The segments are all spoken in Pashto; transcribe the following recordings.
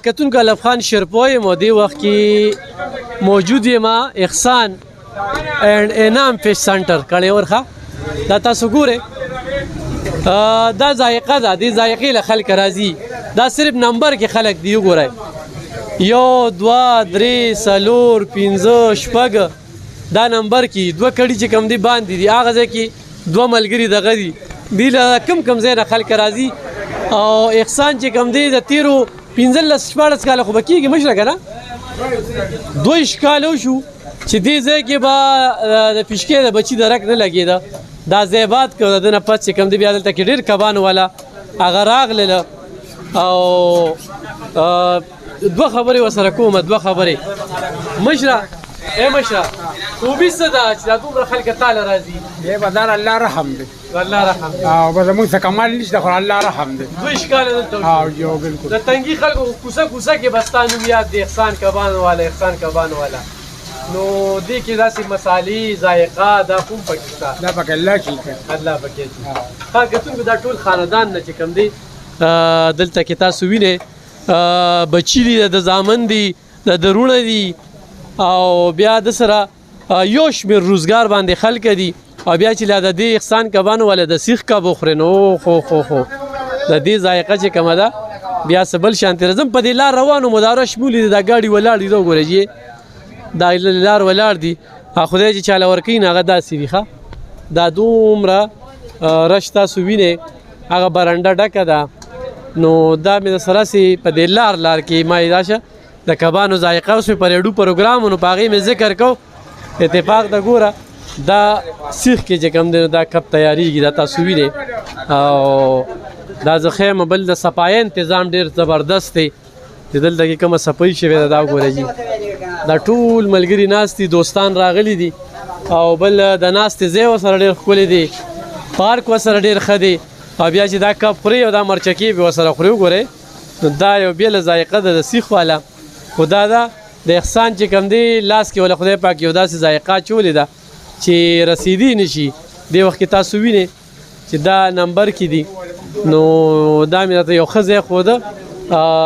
کتونکو الف خان شرپو یم او دې وخت کې موجود یم احسان اینڈ انعام فش سنټر کړیور ښه دا تاسو ګورئ دا ذایقه ده دې ذایقې له خلک راځي دا صرف نمبر کې خلک دی وګورئ 1 2 3 4 5 6 دا نمبر کې دوه کړي چې کم دی باندې دي هغه ځای کې دوه ملګري دغه دي دی له کم ځای نه خلک راځي او احسان چې کم دی د تیرو 15-14 کاله خو به کېږي مشره که نه 2 کاله وشو چې دې ځای کې به د پشکې د بچي درک نه لګېده دا ځای باد کړ د ده نه پس چې کم دی بیا دلته کې ډېر کبان والا هغه راغلله او دوه خبرې ورسره کومه دوه خبرې مشره ای مشره خوبي څه ده چې دا دومره خلک تاله راځي دی به دا الله رحم دی الله رحم دی او به زموږ څه کمال نشته خو الله رحم دی 2 کاله دلته او یو بالکل د تنګي خلکو کوڅه کې به ستا نوم یاد دی احسان کبان والا نو دې کې داسې مسالې ذایقه دا کوم پکې شته دا پکې الله شي الله پکې ښه کتونکو دا ټول خاندان نه چې کوم دی دلته کې تاسو وینئ بچي دي د زامن دي د درونه دي او بیا د سره یو شمېر روزګار باندې خلک دي او بیا چې لا د دې احسان کبانو والا د سیخ کب وخورې نو خو د دې ذایقه چې کومه ده بیا څه بل شانتې راځم په دې لار روانو مداره شمول دي دا ګاډي ولاړ دي دا وګورئ دا لار ولاړ دي خدای چې چاله ورکوي نه هغه داسې وي ښه دا دومره رش تاسو وینئ هغه برنډه ډکه ده نو دا مې د سره سي په دې لار کې ما دا شه د کبانو ذایقه اوس مې په ریډیو پروګرامونو په هغې مې ذکر کو اتفاق د ګوره دا سیخ کې چې کوم دی دا کب تیاریږي دا تاسو وینئ او دا زه ښیم بل د صفایي انتظام ډېر زبردست دی چې دلته کې کومه صفایي شوې ده دا وګورئ جي دا ټول ملګري ناست دي دوستان راغلي دي او بل د ناستې ځای ورسره ډېر ښکلی دی پارک ورسره ډېر ښه دی او بیا چې دا کب خوري او دا مرچکې به ورسره خوري وګورئ نو دا یو بېله ذایقه ده د سیخ والا خو دا ده د احسان چې کوم دی لاس کې ولا خدای پاک یو داسې ذایقه اچولې ده چې رسیدي نشي دې وخت کې تاسو وینئ چې دا نمبر کې دي نو دا مې راته یو ښه ځای ښوده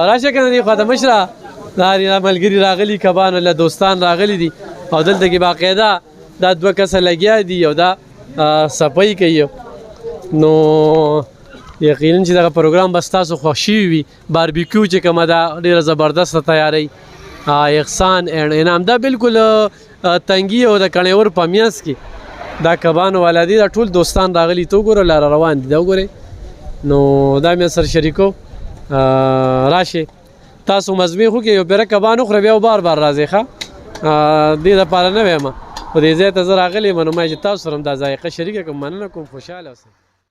راشه که نه دې خواته مشره دا ملګري راغلي کبان ولا دوستان راغلي دي او دلته کې باقاعده دا 2 کسه لګیا دي او دا صفایي کوي نو یقینا چې دغه پروګرام به ستاسو خوښ شوي وي باربیکیو چې کومه ده ډېره زبردسته تیاری احسان اینڈ انعام دا بالکل تنګي او د کڼیور په میانځ کې دا کبانو والا دي دا ټول دوستان راغلي ته وګوره لاره روان دي دا وګورئ نو دا مې سره شریکو راشئ تاسو مزمې خو کې یو پیره کبان وخوره بیا بار راځئ ښه دې دپاره نه ویم خو دې ځای ته زه راغلی یم نو ما چې تاسو سره هم دا ذایقه شریکه کړم مننه کوم خوشحاله اوسئ